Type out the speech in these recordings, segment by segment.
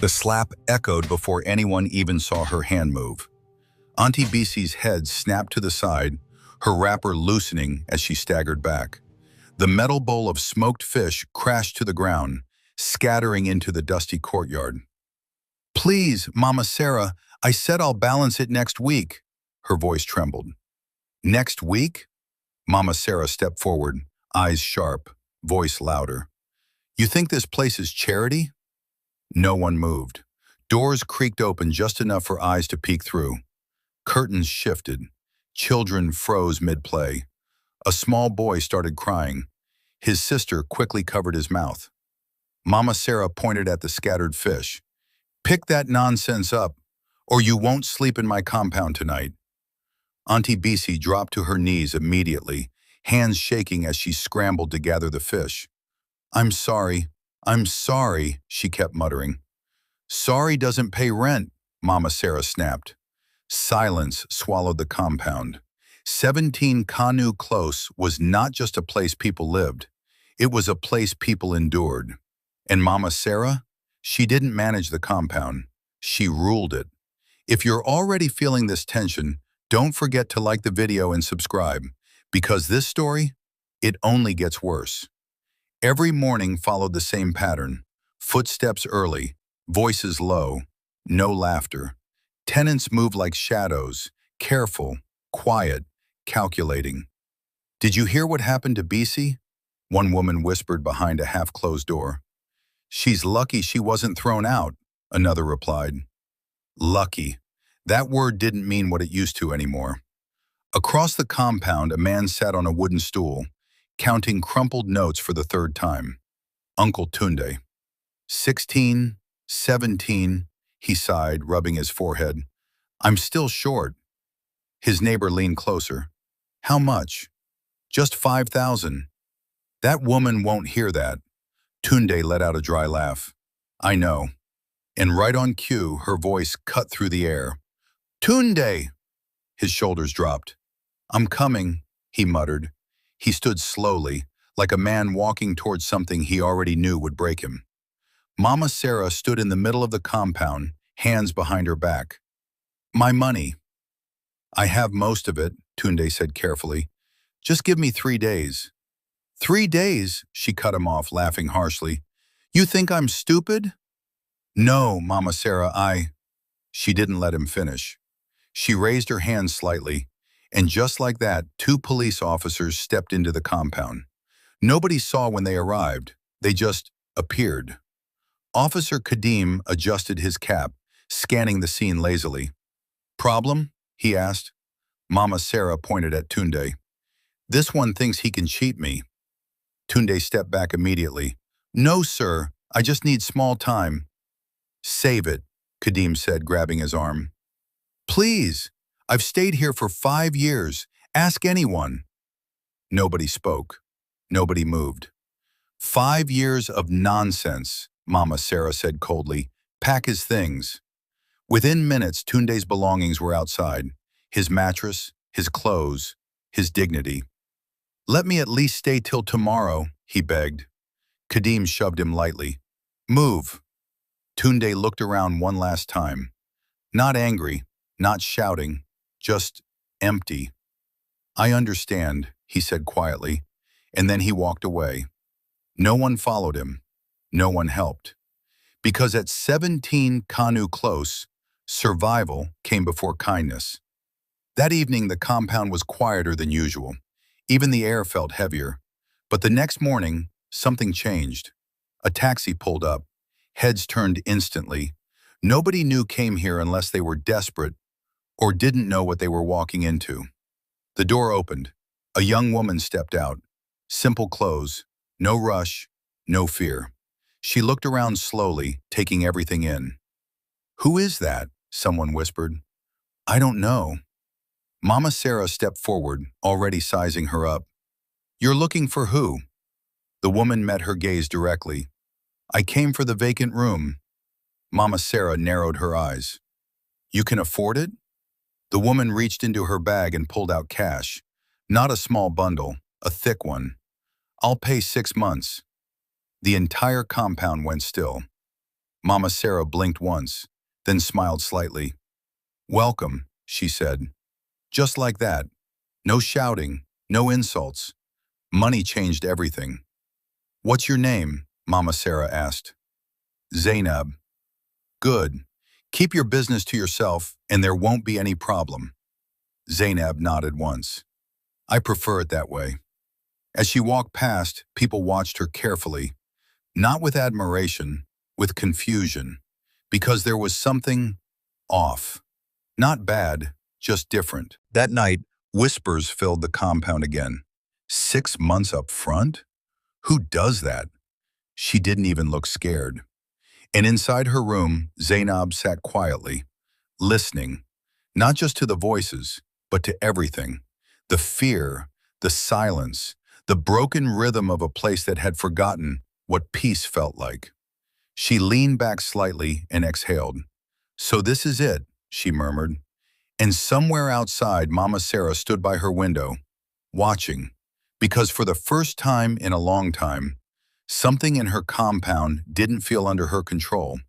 The slap echoed before anyone even saw her hand move. Aunty Bisi's head snapped to the side, her wrapper loosening as she staggered back. The metal bowl of smoked fish crashed to the ground, scattering into the dusty courtyard. "Please, Mama Sarah, I said I'll balance it next week." Her voice trembled. "Next week?" Mama Sarah stepped forward, eyes sharp, voice louder. "You think this place is charity?" No one moved. Doors creaked open just enough for eyes to peek through. Curtains shifted. Children froze mid-play. A small boy started crying. His sister quickly covered his mouth. Mama Sarah pointed at the scattered fish. "Pick that nonsense up, or you won't sleep in my compound tonight." Aunty Bisi dropped to her knees immediately, hands shaking as she scrambled to gather the fish. I'm sorry, she kept muttering. "Sorry doesn't pay rent," Mama Sarah snapped. Silence swallowed the compound. 17 Kanu Close was not just a place people lived. It was a place people endured. And Mama Sarah? She didn't manage the compound. She ruled it. If you're already feeling this tension, don't forget to like the video and subscribe, because this story, it only gets worse. Every morning followed the same pattern. Footsteps early, voices low, no laughter. Tenants moved like shadows, careful, quiet, calculating. "Did you hear what happened to Bisi?" One woman whispered behind a half-closed door. "She's lucky she wasn't thrown out," another replied. Lucky. That word didn't mean what it used to anymore. Across the compound, a man sat on a wooden stool, counting crumpled notes for the third time. Uncle Tunde. 16, 17, he sighed, rubbing his forehead. "I'm still short." His neighbor leaned closer. "How much?" "Just 5,000. "That woman won't hear that." Tunde let out a dry laugh. "I know." And right on cue, her voice cut through the air. "Tunde!" His shoulders dropped. "I'm coming," he muttered. He stood slowly, like a man walking towards something he already knew would break him. Mama Sarah stood in the middle of the compound, hands behind her back. "My money." "I have most of it," Tunde said carefully. "Just give me 3 days." "3 days?" She cut him off, laughing harshly. "You think I'm stupid?" "No, Mama Sarah, She didn't let him finish. She raised her hand slightly, and just like that, 2 police officers stepped into the compound. Nobody saw when they arrived. They just appeared. Officer Kadim adjusted his cap, scanning the scene lazily. "Problem?" he asked. Mama Sarah pointed at Tunde. "This one thinks he can cheat me." Tunde stepped back immediately. "No, sir. I just need small time." "Save it," Kadim said, grabbing his arm. "Please. I've stayed here for 5 years. Ask anyone." Nobody spoke. Nobody moved. 5 years of nonsense, Mama Sarah said coldly. "Pack his things." Within minutes, Tunde's belongings were outside. His mattress, his clothes, his dignity. "Let me at least stay till tomorrow," he begged. Kadim shoved him lightly. "Move." Tunde looked around one last time. Not angry, not shouting, just empty. "I understand," he said quietly, and then he walked away. No one followed him. No one helped. Because at 17 Kanu Close, survival came before kindness. That evening, the compound was quieter than usual. Even the air felt heavier. But the next morning, something changed. A taxi pulled up. Heads turned instantly. Nobody new came here unless they were desperate or didn't know what they were walking into. The door opened. A young woman stepped out. Simple clothes. No rush. No fear. She looked around slowly, taking everything in. "Who is that?" someone whispered. "I don't know." Mama Sarah stepped forward, already sizing her up. "You're looking for who?" The woman met her gaze directly. "I came for the vacant room." Mama Sarah narrowed her eyes. "You can afford it?" The woman reached into her bag and pulled out cash. Not a small bundle, a thick one. "I'll pay 6 months." The entire compound went still. Mama Sarah blinked once, then smiled slightly. "Welcome," she said. Just like that. No shouting, no insults. Money changed everything. "What's your name?" Mama Sarah asked. "Zainab." "Good. Keep your business to yourself and there won't be any problem." Zainab nodded once. "I prefer it that way." As she walked past, people watched her carefully, not with admiration, with confusion, because there was something off. Not bad, just different. That night, whispers filled the compound again. 6 months up front? Who does that? She didn't even look scared. And inside her room, Zainab sat quietly, listening, not just to the voices, but to everything. The fear, the silence, the broken rhythm of a place that had forgotten what peace felt like. She leaned back slightly and exhaled. "So this is it," she murmured. And somewhere outside, Mama Sarah stood by her window, watching, because for the first time in a long time, something in her compound didn't feel under her control,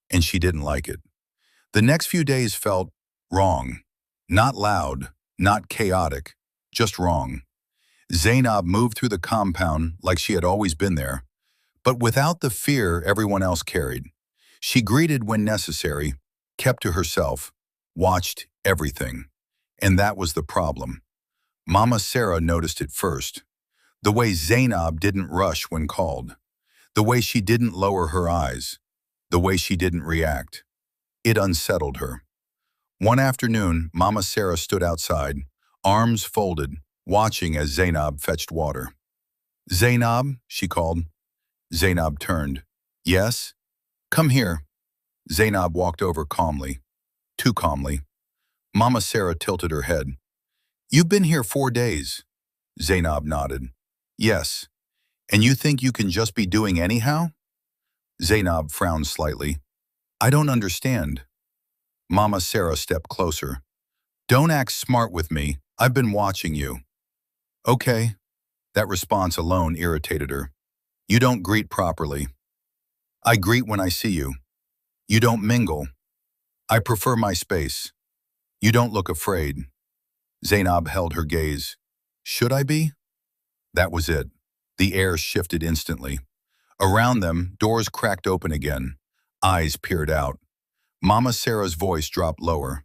and she didn't like it. The next few days felt wrong. Not loud, not chaotic, just wrong. Zainab moved through the compound like she had always been there, but without the fear everyone else carried. She greeted when necessary, kept to herself, watched everything. And that was the problem. Mama Sarah noticed it first. The way Zainab didn't rush when called. The way she didn't lower her eyes. The way she didn't react. It unsettled her. One afternoon, Mama Sarah stood outside, arms folded, watching as Zainab fetched water. "Zainab," she called. Zainab turned. "Yes?" "Come here." Zainab walked over calmly. Too calmly. Mama Sarah tilted her head. "You've been here 4 days." Zainab nodded. "Yes. And you think you can just be doing anyhow?" Zainab frowned slightly. "I don't understand." Mama Sarah stepped closer. "Don't act smart with me. I've been watching you." "Okay." That response alone irritated her. "You don't greet properly." "I greet when I see you." "You don't mingle." "I prefer my space." "You don't look afraid." Zainab held her gaze. "Should I be?" That was it. The air shifted instantly. Around them, doors cracked open again. Eyes peered out. Mama Sarah's voice dropped lower.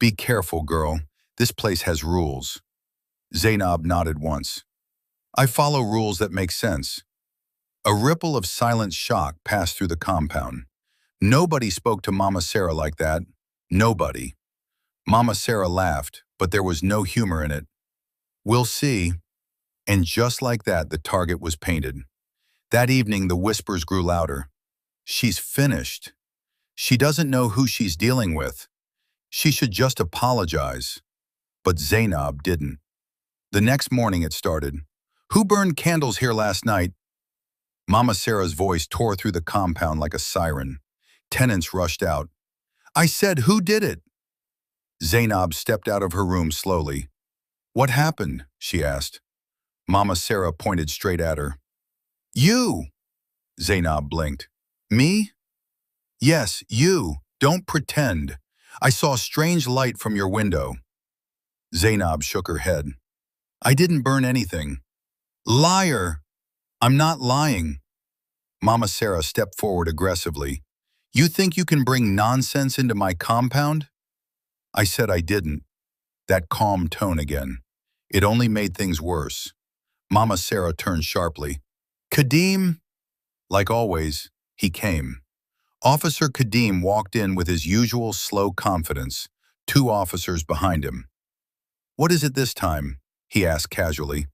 "Be careful, girl. This place has rules." Zainab nodded once. "I follow rules that make sense." A ripple of silent shock passed through the compound. Nobody spoke to Mama Sarah like that. Nobody. Mama Sarah laughed, but there was no humor in it. "We'll see." And just like that, the target was painted. That evening, the whispers grew louder. "She's finished. She doesn't know who she's dealing with. She should just apologize." But Zainab didn't. The next morning it started. "Who burned candles here last night?" Mama Sarah's voice tore through the compound like a siren. Tenants rushed out. "I said, who did it?" Zainab stepped out of her room slowly. "What happened?" she asked. Mama Sarah pointed straight at her. "You!" Zainab blinked. "Me?" "Yes, you. Don't pretend. I saw a strange light from your window." Zainab shook her head. "I didn't burn anything." "Liar!" "I'm not lying." Mama Sarah stepped forward aggressively. "You think you can bring nonsense into my compound?" I said I didn't. That calm tone again. It only made things worse. Mama Sarah turned sharply. "Kadeem?" Like always, he came. Officer Kadeem walked in with his usual slow confidence, 2 officers behind him. "What is it this time?" he asked casually.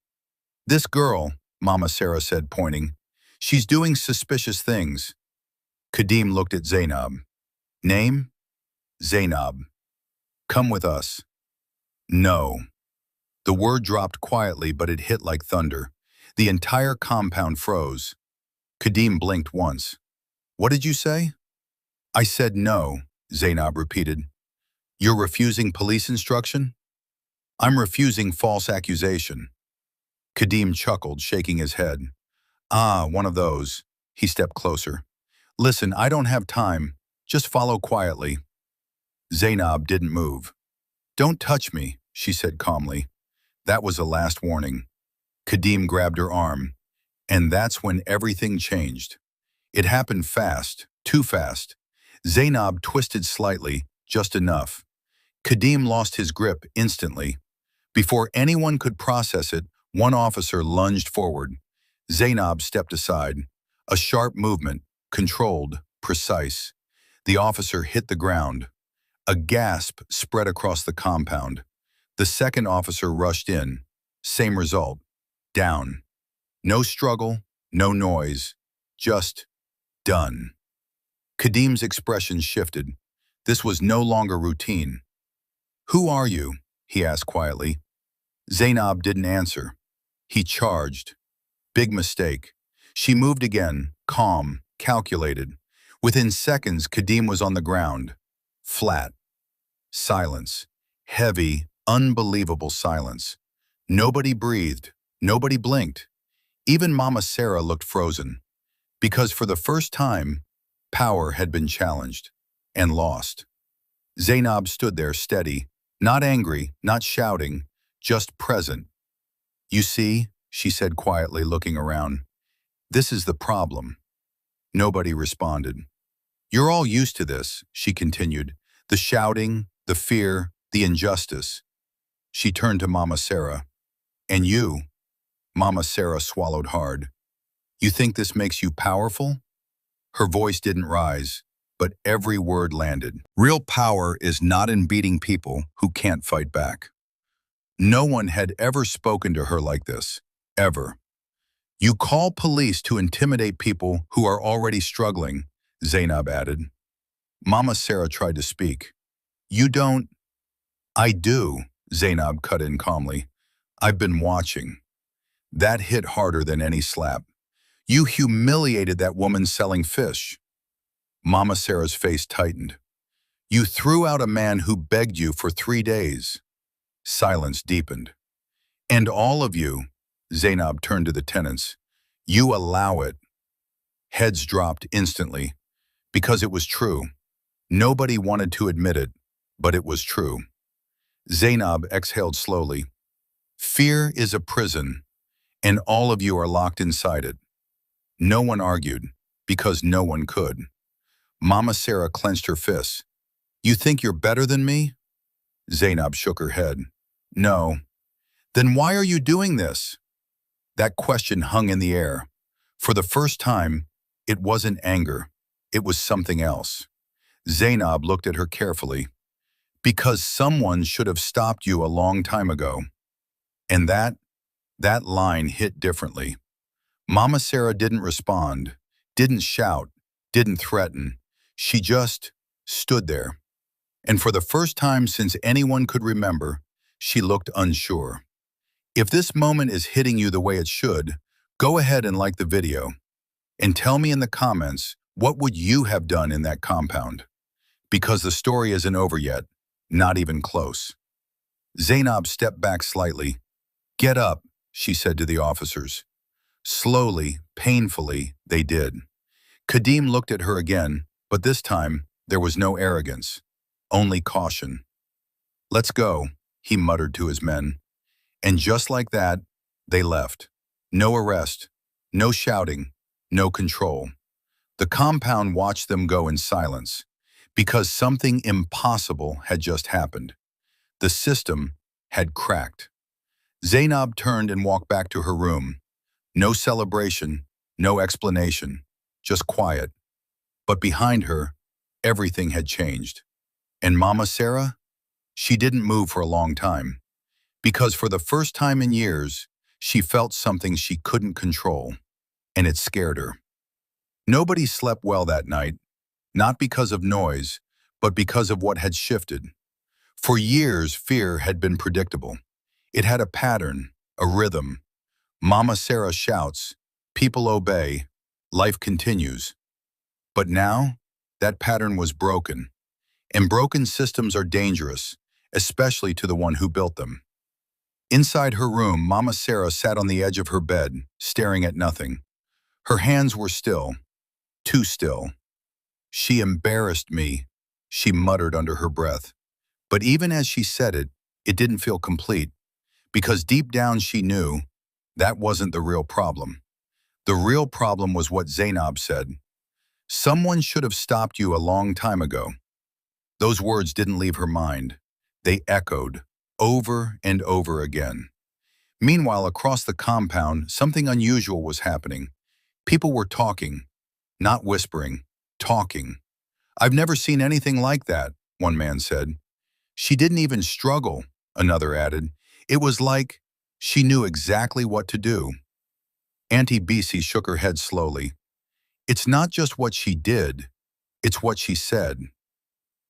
"This girl," Mama Sarah said, pointing. "She's doing suspicious things." Kadeem looked at Zainab. "Name?" "Zainab." "Come with us." "No." The word dropped quietly, but it hit like thunder. The entire compound froze. Kadeem blinked once. "What did you say?" "I said no," Zainab repeated. "You're refusing police instruction?" "I'm refusing false accusation." Kadeem chuckled, shaking his head. "Ah, one of those." He stepped closer. Listen, I don't have time. Just follow quietly. Zainab didn't move. Don't touch me, she said calmly. That was a last warning. Kadim grabbed her arm, and that's when everything changed. It happened fast, too fast. Zainab twisted slightly, just enough. Kadim lost his grip instantly. Before anyone could process it, one officer lunged forward. Zainab stepped aside. A sharp movement, controlled, precise. The officer hit the ground. A gasp spread across the compound. The second officer rushed in. Same result. Down. No struggle, no noise. Just done. Kadim's expression shifted. This was no longer routine. Who are you? He asked quietly. Zainab didn't answer. He charged. Big mistake. She moved again, calm, calculated. Within seconds, Kadim was on the ground. Flat. Silence. Heavy, unbelievable silence. Nobody breathed. Nobody blinked. Even Mama Sarah looked frozen. Because for the first time, power had been challenged and lost. Zainab stood there steady, not angry, not shouting, just present. You see, she said quietly, looking around. This is the problem. Nobody responded. You're all used to this, she continued. The shouting, the fear, the injustice. She turned to Mama Sarah. And you? Mama Sarah swallowed hard. You think this makes you powerful? Her voice didn't rise, but every word landed. Real power is not in beating people who can't fight back. No one had ever spoken to her like this, ever. You call police to intimidate people who are already struggling, Zainab added. Mama Sarah tried to speak. You don't... I do, Zainab cut in calmly. I've been watching. That hit harder than any slap. You humiliated that woman selling fish. Mama Sarah's face tightened. You threw out a man who begged you for 3 days. Silence deepened. And all of you, Zainab turned to the tenants, you allow it. Heads dropped instantly, because it was true. Nobody wanted to admit it, but it was true. Zainab exhaled slowly. Fear is a prison, and all of you are locked inside it. No one argued, because no one could. Mama Sarah clenched her fists. You think you're better than me? Zainab shook her head. No. Then why are you doing this? That question hung in the air. For the first time, it wasn't anger. It was something else. Zainab looked at her carefully. Because someone should have stopped you a long time ago. And that line hit differently. Mama Sarah didn't respond, didn't shout, didn't threaten. She just stood there. And for the first time since anyone could remember, she looked unsure. If this moment is hitting you the way it should, go ahead and like the video. And tell me in the comments, what would you have done in that compound? Because the story isn't over yet, not even close. Zainab stepped back slightly. Get up, she said to the officers. Slowly, painfully, they did. Kadim looked at her again, but this time, there was no arrogance, only caution. Let's go, he muttered to his men. And just like that, they left. No arrest, no shouting, no control. The compound watched them go in silence, because something impossible had just happened. The system had cracked. Zainab turned and walked back to her room. No celebration, no explanation, just quiet. But behind her, everything had changed. And Mama Sarah? She didn't move for a long time. Because for the first time in years, she felt something she couldn't control. And it scared her. Nobody slept well that night, not because of noise, but because of what had shifted. For years, fear had been predictable. It had a pattern, a rhythm. Mama Sarah shouts, people obey, life continues. But now, that pattern was broken. And broken systems are dangerous, especially to the one who built them. Inside her room, Mama Sarah sat on the edge of her bed, staring at nothing. Her hands were still, too still. She embarrassed me, she muttered under her breath. But even as she said it, it didn't feel complete, because deep down she knew that wasn't the real problem. The real problem was what Zainab said. Someone should have stopped you a long time ago. Those words didn't leave her mind. They echoed, over and over again. Meanwhile, across the compound, something unusual was happening. People were talking, not whispering, talking. "I've never seen anything like that," one man said. "She didn't even struggle," another added. "It was like she knew exactly what to do." Aunty Bisi shook her head slowly. "It's not just what she did, it's what she said."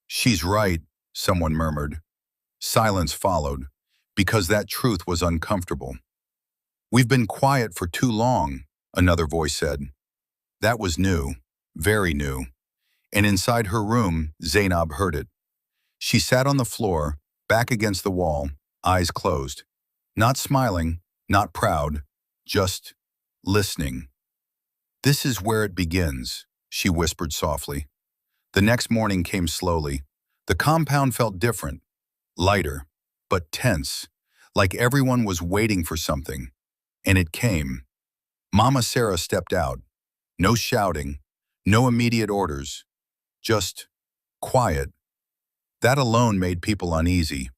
"She's right," someone murmured. Silence followed, because that truth was uncomfortable. "We've been quiet for too long," another voice said. That was new, very new. And inside her room, Zainab heard it. She sat on the floor, back against the wall, eyes closed. Not smiling, not proud, just listening. "This is where it begins," she whispered softly. The next morning came slowly. The compound felt different, lighter, but tense, like everyone was waiting for something. And it came. Mama Sarah stepped out. No shouting, no immediate orders, just quiet. That alone made people uneasy.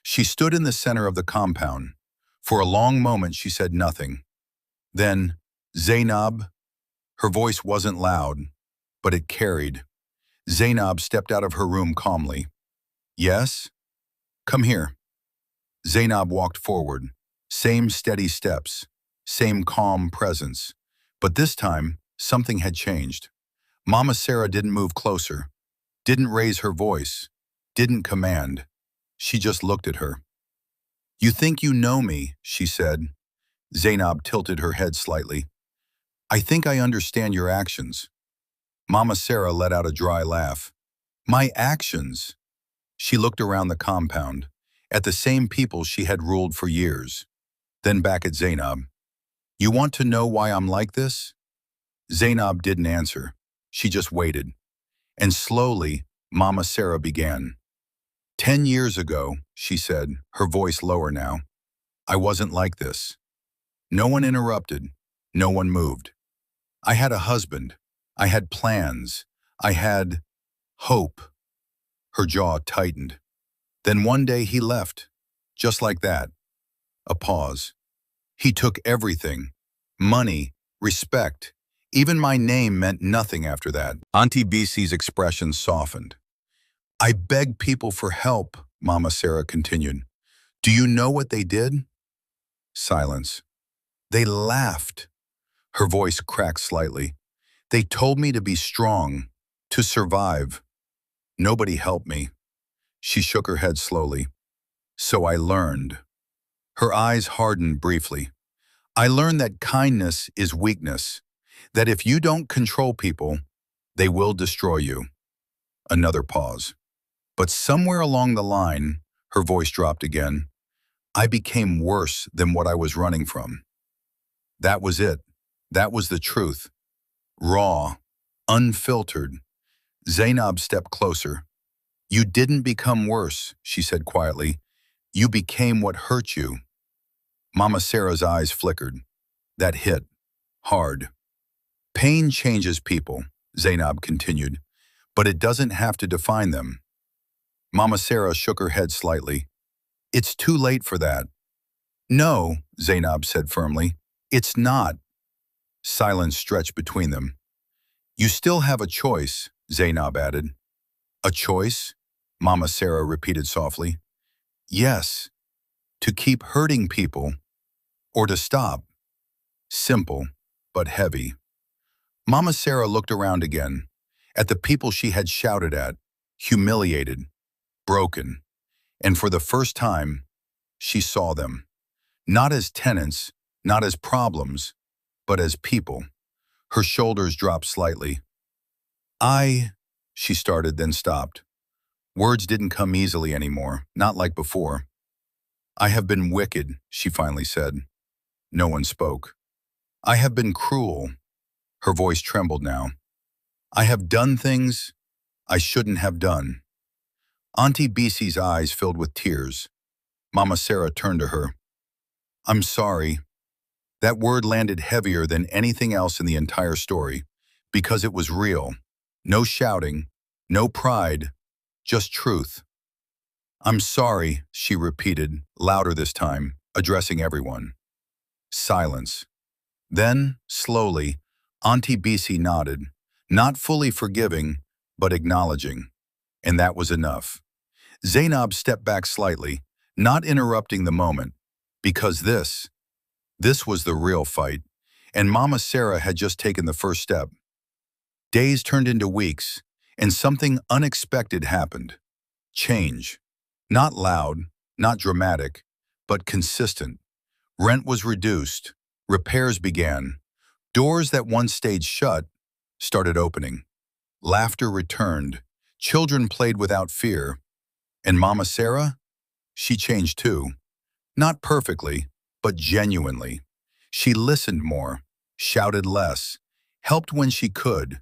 She stood in the center of the compound. For a long moment she said nothing. Then, "Zainab," her voice wasn't loud, but it carried. Zainab stepped out of her room calmly. "Yes? Come here." Zainab walked forward. Same steady steps, same calm presence. But this time, something had changed. Mama Sarah didn't move closer, didn't raise her voice, didn't command. She just looked at her. "You think you know me," she said. Zainab tilted her head slightly. "I think I understand your actions." Mama Sarah let out a dry laugh. "My actions?" She looked around the compound, at the same people she had ruled for years. Then back at Zainab. "You want to know why I'm like this?" Zainab didn't answer. She just waited. And slowly, Mama Sarah began. "10 years ago," she said, her voice lower now, "I wasn't like this." No one interrupted. No one moved. "I had a husband. I had plans. I had hope." Her jaw tightened. "Then one day he left. Just like that." A pause. "He took everything. Money, respect. Even my name meant nothing after that." Aunty Bisi's expression softened. "I begged people for help," Mama Sarah continued. "Do you know what they did?" Silence. "They laughed." Her voice cracked slightly. "They told me to be strong, to survive. Nobody helped me." She shook her head slowly. "So I learned." Her eyes hardened briefly. "I learned that kindness is weakness, that if you don't control people, they will destroy you." Another pause. "But somewhere along the line," her voice dropped again, "I became worse than what I was running from." That was it. That was the truth. Raw, unfiltered. Zainab stepped closer. "You didn't become worse," she said quietly. "You became what hurt you." Mama Sarah's eyes flickered. That hit. Hard. "Pain changes people," Zainab continued, "but it doesn't have to define them." Mama Sarah shook her head slightly. "It's too late for that." "No," Zainab said firmly. "It's not." Silence stretched between them. "You still have a choice," Zainab added. "A choice?" Mama Sarah repeated softly. "Yes. To keep hurting people, or to stop." Simple, but heavy. Mama Sarah looked around again, at the people she had shouted at, humiliated, broken, and for the first time, she saw them. Not as tenants, not as problems, but as people. Her shoulders dropped slightly. She started, then stopped. Words didn't come easily anymore, not like before. "I have been wicked," she finally said. No one spoke. "I have been cruel." Her voice trembled now. I have done things I shouldn't have done. Aunty Bisi's eyes filled with tears. Mama Sarah turned to her. I'm sorry. That word landed heavier than anything else in the entire story, because it was real. No shouting, no pride, just truth. I'm sorry, she repeated, louder this time, addressing everyone. Silence. Then, slowly, Aunty Bisi nodded, not fully forgiving, but acknowledging. And that was enough. Zainab stepped back slightly, not interrupting the moment, because this was the real fight, and Mama Sarah had just taken the first step. Days turned into weeks, and something unexpected happened. Change. Not loud, not dramatic, but consistent. Rent was reduced, repairs began. Doors that once stayed shut started opening. Laughter returned, children played without fear. And Mama Sarah? She changed too. Not perfectly, but genuinely. She listened more, shouted less, helped when she could,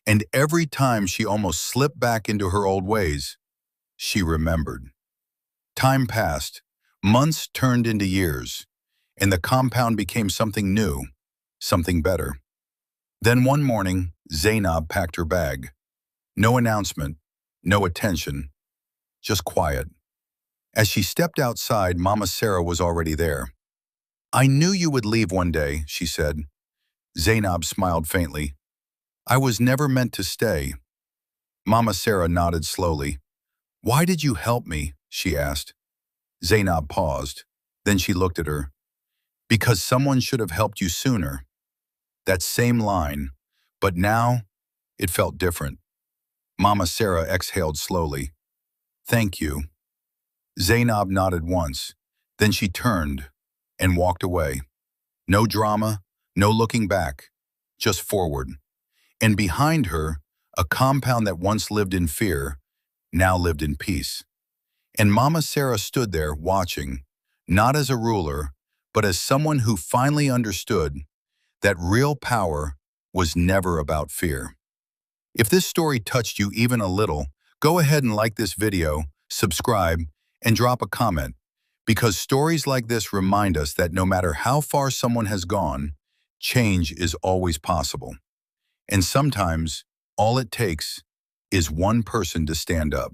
and every time she almost slipped back into her old ways, she remembered. Time passed, months turned into years, and the compound became something new, something better. Then one morning, Zainab packed her bag. No announcement, no attention, just quiet. As she stepped outside, Mama Sarah was already there. I knew you would leave one day, she said. Zainab smiled faintly. I was never meant to stay. Mama Sarah nodded slowly. Why did you help me? She asked. Zainab paused. Then she looked at her. Because someone should have helped you sooner. That same line, but now it felt different. Mama Sarah exhaled slowly. Thank you. Zainab nodded once. Then she turned and walked away. No drama, no looking back, just forward. And behind her, a compound that once lived in fear, now lived in peace. And Mama Sarah stood there watching, not as a ruler, but as someone who finally understood that real power was never about fear. If this story touched you even a little, go ahead and like this video, subscribe, and drop a comment, because stories like this remind us that no matter how far someone has gone, change is always possible. And sometimes, all it takes is one person to stand up.